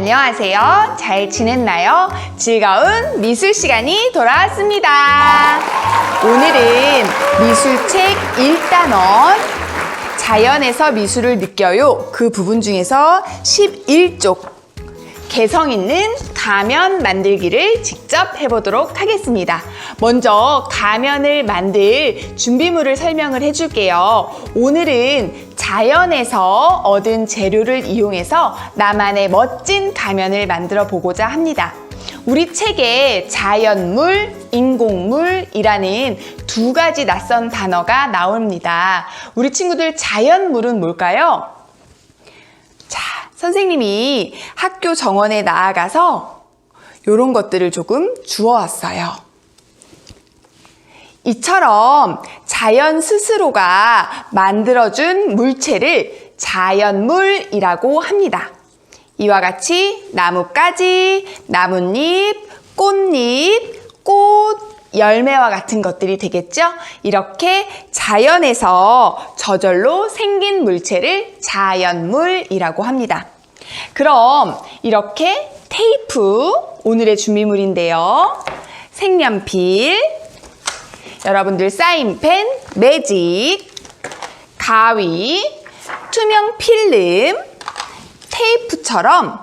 안녕하세요. 잘 지냈나요? 즐거운 미술 시간이 돌아왔습니다. 오늘은 미술책 1단원 자연에서 미술을 느껴요. 그 부분 중에서 11쪽 개성 있는 가면 만들기를 직접 해보도록 하겠습니다. 먼저 가면을 만들 준비물을 설명을 해줄게요. 오늘은 자연에서 얻은 재료를 이용해서 나만의 멋진 가면을 만들어 보고자 합니다. 우리 책에 자연물, 인공물이라는 두 가지 낯선 단어가 나옵니다. 우리 친구들 자연물은 뭘까요? 선생님이 학교 정원에 나아가서 이런 것들을 조금 주워왔어요. 이처럼 자연 스스로가 만들어준 물체를 자연물이라고 합니다. 이와 같이 나뭇가지, 나뭇잎, 꽃잎, 꽃, 열매와 같은 것들이 되겠죠? 이렇게 자연에서 저절로 생긴 물체를 자연물이라고 합니다. 그럼 이렇게 테이프, 오늘의 준비물인데요. 색연필, 여러분들 사인펜, 매직, 가위, 투명 필름, 테이프처럼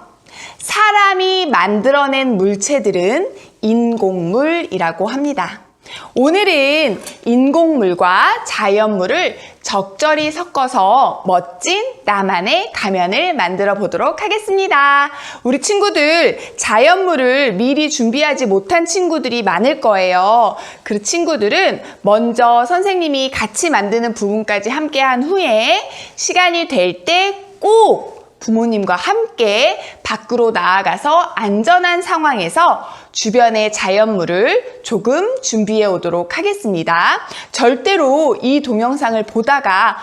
사람이 만들어낸 물체들은 인공물이라고 합니다. 오늘은 인공물과 자연물을 적절히 섞어서 멋진 나만의 가면을 만들어 보도록 하겠습니다. 우리 친구들 자연물을 미리 준비하지 못한 친구들이 많을 거예요. 그 친구들은 먼저 선생님이 같이 만드는 부분까지 함께 한 후에 시간이 될 때 꼭 부모님과 함께 밖으로 나아가서 안전한 상황에서 주변의 자연물을 조금 준비해 오도록 하겠습니다. 절대로 이 동영상을 보다가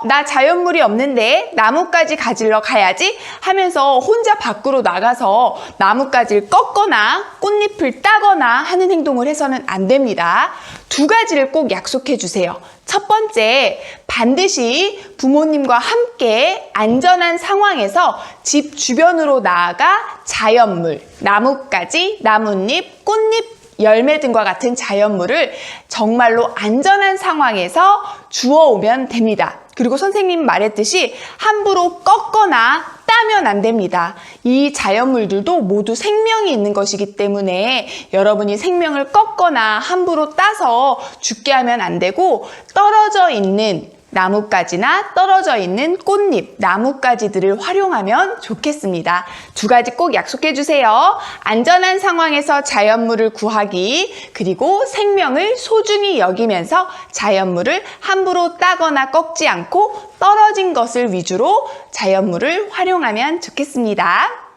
나 자연물이 없는데 나뭇가지 가지러 가야지 하면서 혼자 밖으로 나가서 나뭇가지를 꺾거나 꽃잎을 따거나 하는 행동을 해서는 안 됩니다. 두 가지를 꼭 약속해 주세요. 첫 번째, 반드시 부모님과 함께 안전한 상황에서 집 주변으로 나아가 자연물, 나뭇가지, 나뭇잎, 꽃잎, 열매 등과 같은 자연물을 정말로 안전한 상황에서 주워오면 됩니다. 그리고 선생님 말했듯이 함부로 꺾거나 따면 안 됩니다. 이 자연물들도 모두 생명이 있는 것이기 때문에 여러분이 생명을 꺾거나 함부로 따서 죽게 하면 안 되고 떨어져 있는 나뭇가지나 떨어져 있는 꽃잎, 나뭇가지들을 활용하면 좋겠습니다. 두 가지 꼭 약속해 주세요. 안전한 상황에서 자연물을 구하기, 그리고 생명을 소중히 여기면서 자연물을 함부로 따거나 꺾지 않고 떨어진 것을 위주로 자연물을 활용하면 좋겠습니다.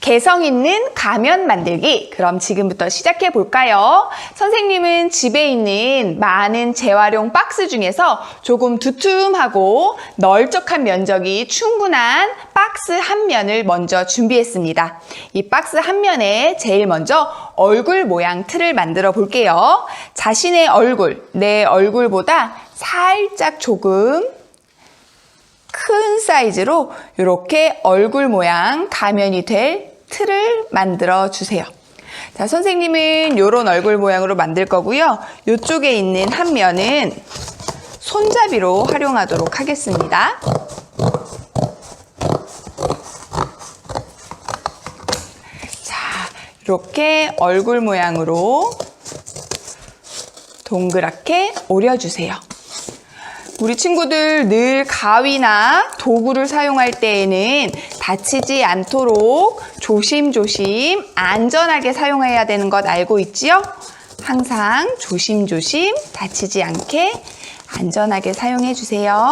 개성 있는 가면 만들기. 그럼 지금부터 시작해 볼까요? 선생님은 집에 있는 많은 재활용 박스 중에서 조금 두툼하고 널쩍한 면적이 충분한 박스 한 면을 먼저 준비했습니다. 이 박스 한 면에 제일 먼저 얼굴 모양 틀을 만들어 볼게요. 자신의 얼굴, 내 얼굴보다 살짝 조금 큰 사이즈로 이렇게 얼굴 모양 가면이 될 틀을 만들어 주세요. 자, 선생님은 이런 얼굴 모양으로 만들 거고요. 이쪽에 있는 한 면은 손잡이로 활용하도록 하겠습니다. 자, 이렇게 얼굴 모양으로 동그랗게 오려주세요. 우리 친구들 늘 가위나 도구를 사용할 때에는 다치지 않도록 조심조심 안전하게 사용해야 되는 것 알고 있지요? 항상 조심조심 다치지 않게 안전하게 사용해 주세요.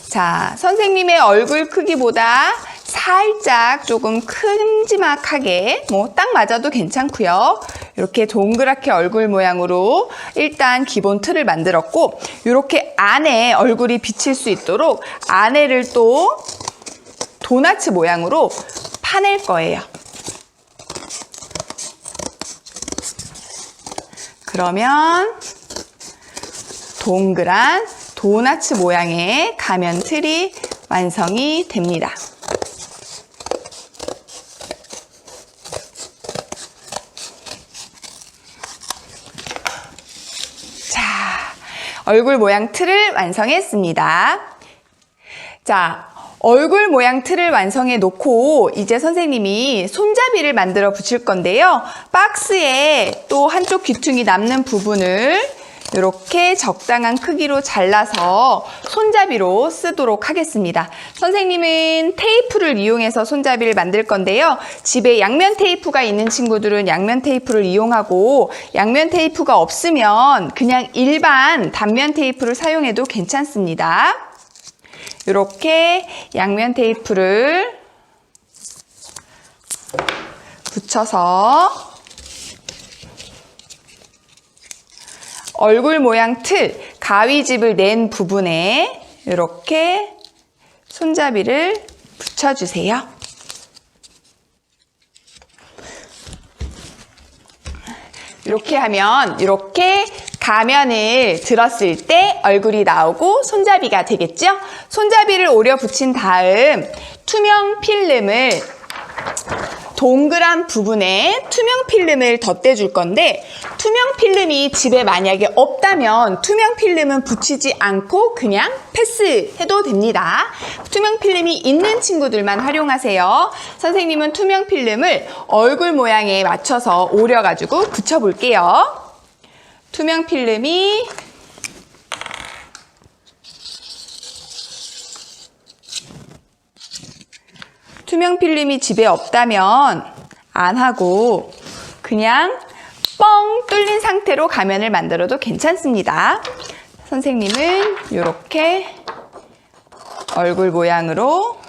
자, 선생님의 얼굴 크기보다 살짝 조금 큼지막하게 딱 맞아도 괜찮고요. 이렇게 동그랗게 얼굴 모양으로 일단 기본 틀을 만들었고 이렇게 안에 얼굴이 비칠 수 있도록 안에를 또 도너츠 모양으로 파낼 거예요. 그러면 동그란 도너츠 모양의 가면 틀이 완성이 됩니다. 얼굴 모양 틀을 완성했습니다. 자, 얼굴 모양 틀을 완성해 놓고 이제 선생님이 손잡이를 만들어 붙일 건데요. 박스에 또 한쪽 귀퉁이 남는 부분을 이렇게 적당한 크기로 잘라서 손잡이로 쓰도록 하겠습니다. 선생님은 테이프를 이용해서 손잡이를 만들 건데요. 집에 양면 테이프가 있는 친구들은 양면 테이프를 이용하고 양면 테이프가 없으면 그냥 일반 단면 테이프를 사용해도 괜찮습니다. 이렇게 양면 테이프를 붙여서 얼굴 모양 틀, 가위집을 낸 부분에 이렇게 손잡이를 붙여주세요. 이렇게 하면 이렇게 가면을 들었을 때 얼굴이 나오고 손잡이가 되겠죠? 손잡이를 오려 붙인 다음 투명 필름을 동그란 부분에 투명 필름을 덧대줄 건데 투명 필름이 집에 만약에 없다면 투명 필름은 붙이지 않고 그냥 패스해도 됩니다. 투명 필름이 있는 친구들만 활용하세요. 선생님은 투명 필름을 얼굴 모양에 맞춰서 오려가지고 붙여볼게요. 투명 필름이 집에 없다면 안 하고 그냥 뻥 뚫린 상태로 가면을 만들어도 괜찮습니다. 선생님은 이렇게 얼굴 모양으로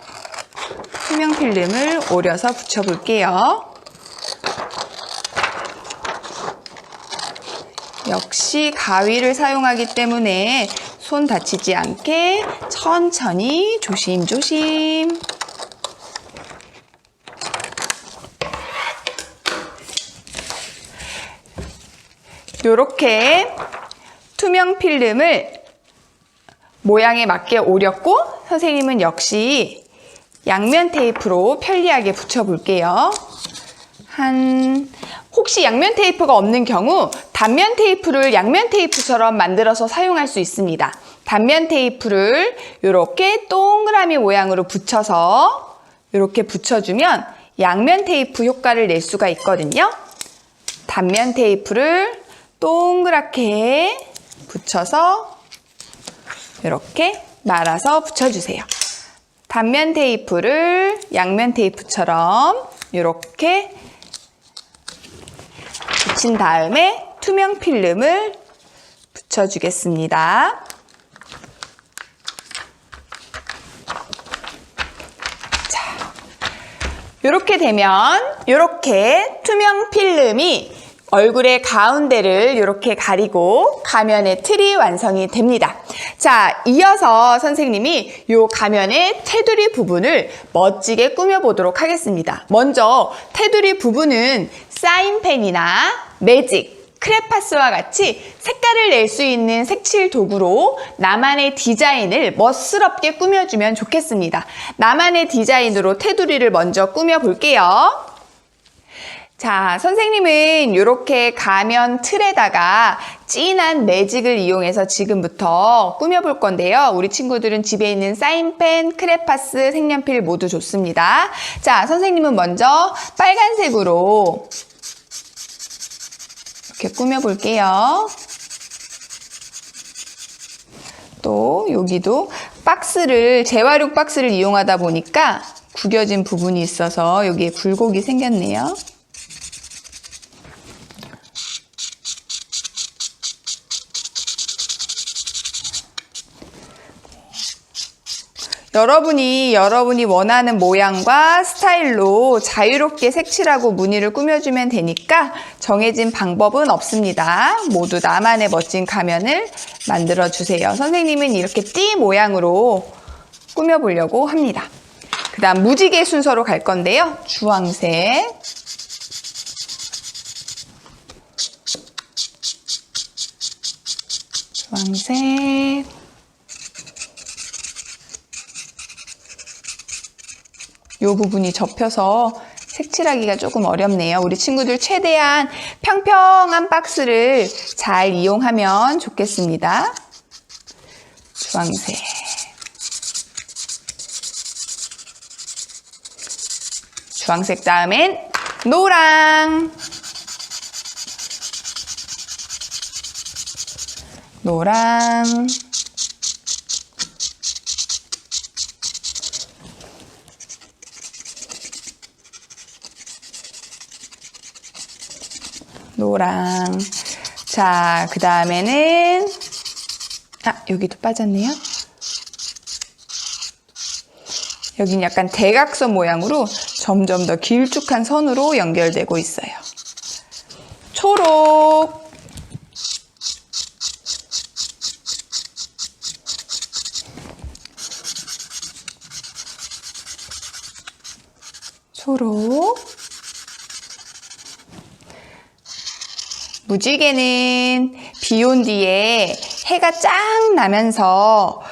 투명 필름을 오려서 붙여볼게요. 역시 가위를 사용하기 때문에 손 다치지 않게 천천히 조심조심. 이렇게 투명 필름을 모양에 맞게 오렸고 선생님은 역시 양면 테이프로 편리하게 붙여볼게요. 혹시 양면 테이프가 없는 경우 단면 테이프를 양면 테이프처럼 만들어서 사용할 수 있습니다. 단면 테이프를 이렇게 동그라미 모양으로 붙여서 이렇게 붙여주면 양면 테이프 효과를 낼 수가 있거든요. 단면 테이프를 동그랗게 붙여서 이렇게 말아서 붙여주세요. 단면 테이프를 양면 테이프처럼 이렇게 붙인 다음에 투명 필름을 붙여주겠습니다. 자, 이렇게 되면 이렇게 투명 필름이 얼굴의 가운데를 이렇게 가리고 가면의 틀이 완성이 됩니다. 자, 이어서 선생님이 이 가면의 테두리 부분을 멋지게 꾸며보도록 하겠습니다. 먼저 테두리 부분은 사인펜이나 매직, 크레파스와 같이 색깔을 낼 수 있는 색칠 도구로 나만의 디자인을 멋스럽게 꾸며주면 좋겠습니다. 나만의 디자인으로 테두리를 먼저 꾸며볼게요. 자, 선생님은 이렇게 가면 틀에다가 진한 매직을 이용해서 지금부터 꾸며볼 건데요. 우리 친구들은 집에 있는 사인펜, 크레파스, 색연필 모두 좋습니다. 자, 선생님은 먼저 빨간색으로 이렇게 꾸며볼게요. 또 여기도 박스를, 재활용 박스를 이용하다 보니까 구겨진 부분이 있어서 여기에 굴곡이 생겼네요. 여러분이 원하는 모양과 스타일로 자유롭게 색칠하고 무늬를 꾸며주면 되니까 정해진 방법은 없습니다. 모두 나만의 멋진 가면을 만들어주세요. 선생님은 이렇게 띠 모양으로 꾸며보려고 합니다. 그 다음 무지개 순서로 갈 건데요. 주황색, 이 부분이 접혀서 색칠하기가 조금 어렵네요. 우리 친구들 최대한 평평한 박스를 잘 이용하면 좋겠습니다. 주황색, 주황색 다음엔 노랑, 노랑, 노랑. 자, 그 다음에는 여기도 빠졌네요. 여긴 약간 대각선 모양으로 점점 더 길쭉한 선으로 연결되고 있어요. 초록, 초록. 무지개는 비 온 뒤에 해가 쫙 나면서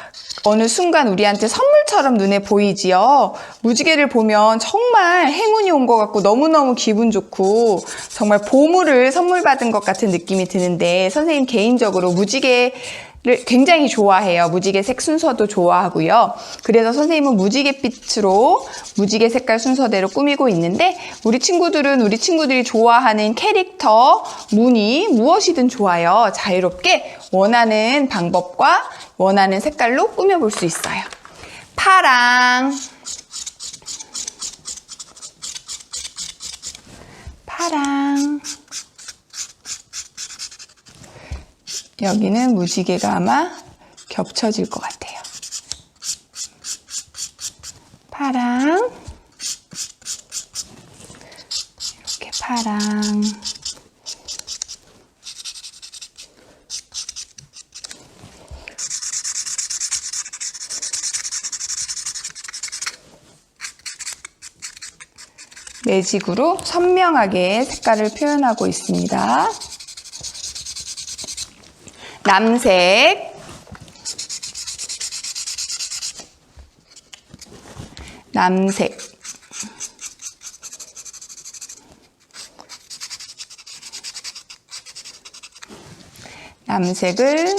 어느 순간 우리한테 선물처럼 눈에 보이지요. 무지개를 보면 정말 행운이 온 것 같고 너무너무 기분 좋고 정말 보물을 선물 받은 것 같은 느낌이 드는데, 선생님 개인적으로 무지개를 굉장히 좋아해요. 무지개색 순서도 좋아하고요. 그래서 선생님은 무지개빛으로 무지개 색깔 순서대로 꾸미고 있는데, 우리 친구들은 우리 친구들이 좋아하는 캐릭터, 무늬 무엇이든 좋아요. 자유롭게 원하는 방법과 원하는 색깔로 꾸며볼 수 있어요. 파랑, 파랑. 여기는 무지개가 아마 겹쳐질 것 같아요. 파랑, 이렇게 파랑. 매직으로 선명하게 색깔을 표현하고 있습니다. 남색, 남색, 남색을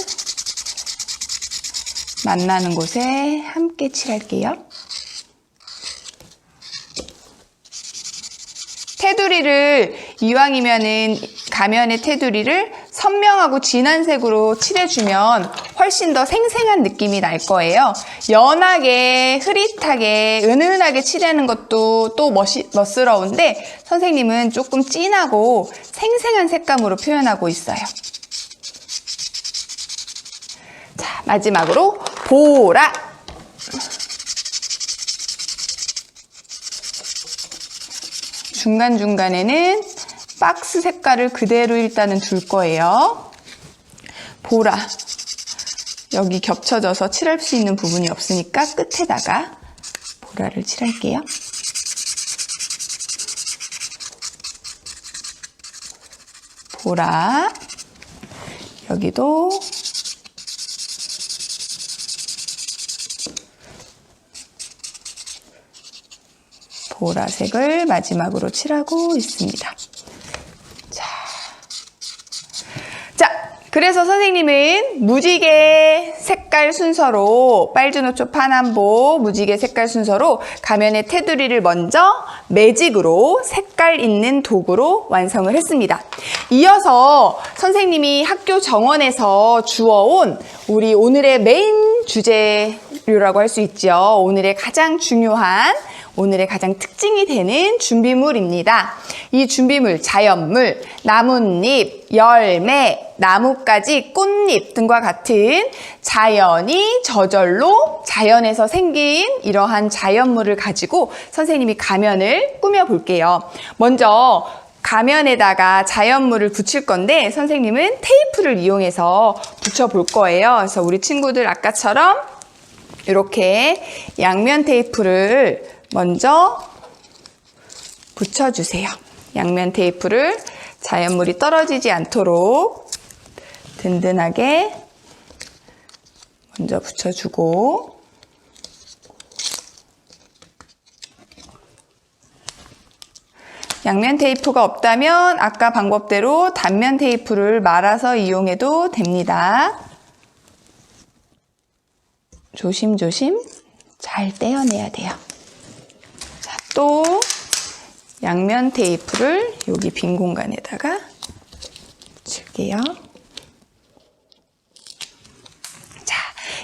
만나는 곳에 함께 칠할게요. 테두리를 이왕이면은 가면의 테두리를 선명하고 진한 색으로 칠해주면 훨씬 더 생생한 느낌이 날 거예요. 연하게, 흐릿하게, 은은하게 칠하는 것도 또 멋스러운데, 선생님은 조금 진하고 생생한 색감으로 표현하고 있어요. 자, 마지막으로 보라. 중간중간에는 박스 색깔을 그대로 일단은 둘 거예요. 보라. 여기 겹쳐져서 칠할 수 있는 부분이 없으니까 끝에다가 보라를 칠할게요. 보라. 여기도 보라색을 마지막으로 칠하고 있습니다. 자, 그래서 선생님은 무지개 색깔 순서로, 빨주노초 파남보 무지개 색깔 순서로 가면의 테두리를 먼저 매직으로 색깔 있는 도구로 완성을 했습니다. 이어서 선생님이 학교 정원에서 주워온 우리 오늘의 메인 주재료라고 할 수 있죠. 오늘의 가장 중요한, 오늘의 가장 특징이 되는 준비물입니다. 이 준비물, 자연물, 나뭇잎, 열매, 나뭇가지, 꽃잎 등과 같은 자연이 저절로 자연에서 생긴 이러한 자연물을 가지고 선생님이 가면을 꾸며 볼게요. 먼저 가면에다가 자연물을 붙일 건데, 선생님은 테이프를 이용해서 붙여 볼 거예요. 그래서 우리 친구들 아까처럼 이렇게 양면 테이프를 먼저 붙여주세요. 양면 테이프를 자연물이 떨어지지 않도록 든든하게 먼저 붙여주고, 양면 테이프가 없다면 아까 방법대로 단면 테이프를 말아서 이용해도 됩니다. 조심조심 잘 떼어내야 돼요. 자, 또 양면 테이프를 여기 빈 공간에다가 줄게요.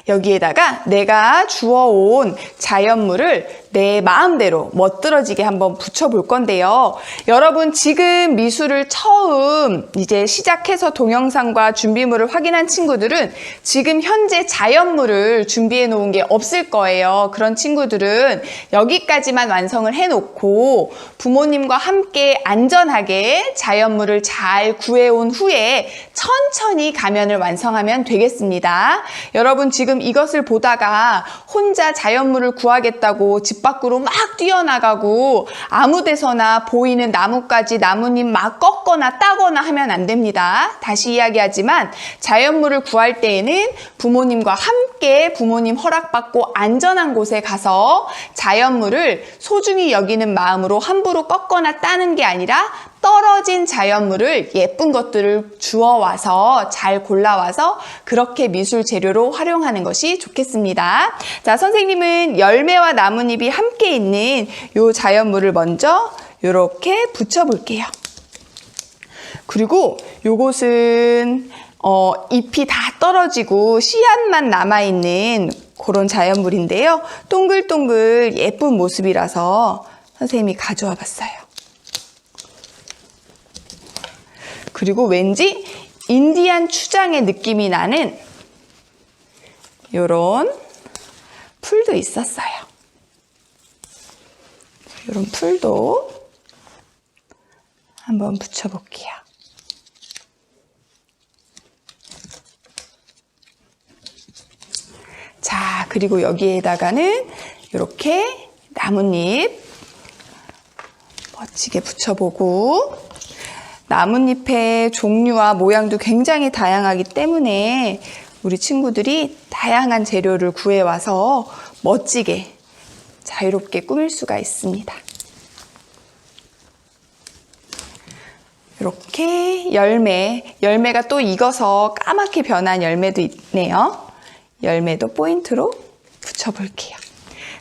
여기에다가 내가 주워온 자연물을 내 마음대로 멋들어지게 한번 붙여볼 건데요. 여러분 지금 미술을 처음 이제 시작해서 동영상과 준비물을 확인한 친구들은 지금 현재 자연물을 준비해 놓은 게 없을 거예요. 그런 친구들은 여기까지만 완성을 해놓고 부모님과 함께 안전하게 자연물을 잘 구해온 후에 천천히 가면을 완성하면 되겠습니다. 여러분 지금 이것을 보다가 혼자 자연물을 구하겠다고 집 밖으로 막 뛰어나가고 아무 데서나 보이는 나뭇가지, 나뭇잎 막 꺾거나 따거나 하면 안 됩니다. 다시 이야기하지만 자연물을 구할 때에는 부모님과 함께 부모님 허락받고 안전한 곳에 가서 자연물을 소중히 여기는 마음으로 함부로 꺾거나 따는 게 아니라 떨어진 자연물을 예쁜 것들을 주워와서 잘 골라와서 그렇게 미술 재료로 활용하는 것이 좋겠습니다. 자, 선생님은 열매와 나뭇잎이 함께 있는 이 자연물을 먼저 이렇게 붙여볼게요. 그리고 요것은 잎이 다 떨어지고 씨앗만 남아있는 그런 자연물인데요. 동글동글 예쁜 모습이라서 선생님이 가져와 봤어요. 그리고 왠지 인디안 추장의 느낌이 나는 요런 풀도 있었어요. 요런 풀도 한번 붙여볼게요. 자, 그리고 여기에다가는 이렇게 나뭇잎 멋지게 붙여보고 나뭇잎의 종류와 모양도 굉장히 다양하기 때문에 우리 친구들이 다양한 재료를 구해와서 멋지게 자유롭게 꾸밀 수가 있습니다. 이렇게 열매가 또 익어서 까맣게 변한 열매도 있네요. 열매도 포인트로 붙여볼게요.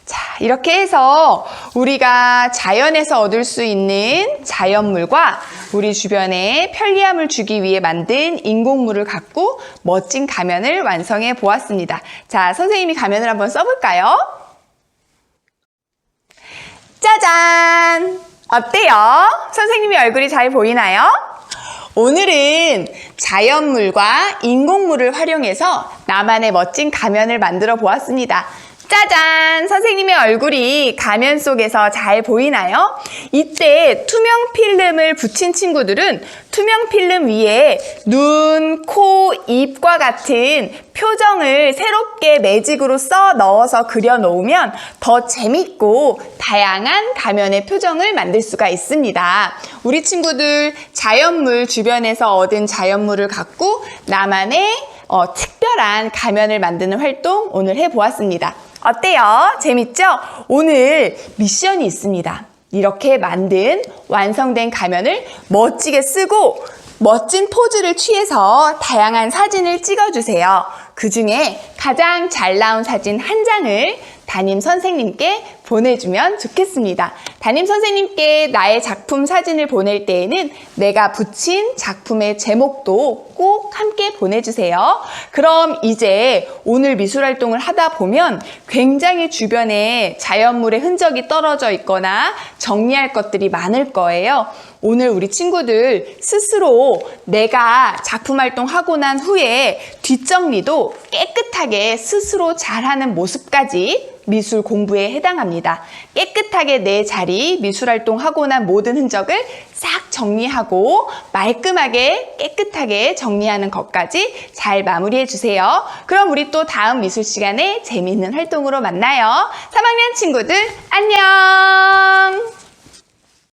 자, 이렇게 해서 우리가 자연에서 얻을 수 있는 자연물과 우리 주변에 편리함을 주기 위해 만든 인공물을 갖고 멋진 가면을 완성해 보았습니다. 자, 선생님이 가면을 한번 써볼까요? 짜잔! 어때요? 선생님이 얼굴이 잘 보이나요? 오늘은 자연물과 인공물을 활용해서 나만의 멋진 가면을 만들어 보았습니다. 짜잔! 선생님의 얼굴이 가면 속에서 잘 보이나요? 이때 투명 필름을 붙인 친구들은 투명 필름 위에 눈, 코, 입과 같은 표정을 새롭게 매직으로 써 넣어서 그려 놓으면 더 재밌고 다양한 가면의 표정을 만들 수가 있습니다. 우리 친구들 자연물 주변에서 얻은 자연물을 갖고 나만의 특별한 가면을 만드는 활동 오늘 해보았습니다. 어때요? 재밌죠? 오늘 미션이 있습니다. 이렇게 만든 완성된 가면을 멋지게 쓰고 멋진 포즈를 취해서 다양한 사진을 찍어주세요. 그 중에 가장 잘 나온 사진 한 장을 담임 선생님께 보내주면 좋겠습니다. 담임 선생님께 나의 작품 사진을 보낼 때에는 내가 붙인 작품의 제목도 꼭 함께 보내주세요. 그럼 이제 오늘 미술활동을 하다 보면 굉장히 주변에 자연물의 흔적이 떨어져 있거나 정리할 것들이 많을 거예요. 오늘 우리 친구들 스스로 내가 작품활동 하고 난 후에 뒷정리도 깨끗하게 스스로 잘하는 모습까지 미술 공부에 해당합니다. 깨끗하게 내 자리, 미술활동 하고 난 모든 흔적을 싹 정리하고 말끔하게 깨끗하게 정리하는 것까지 잘 마무리해 주세요. 그럼 우리 또 다음 미술 시간에 재미있는 활동으로 만나요. 3학년 친구들 안녕!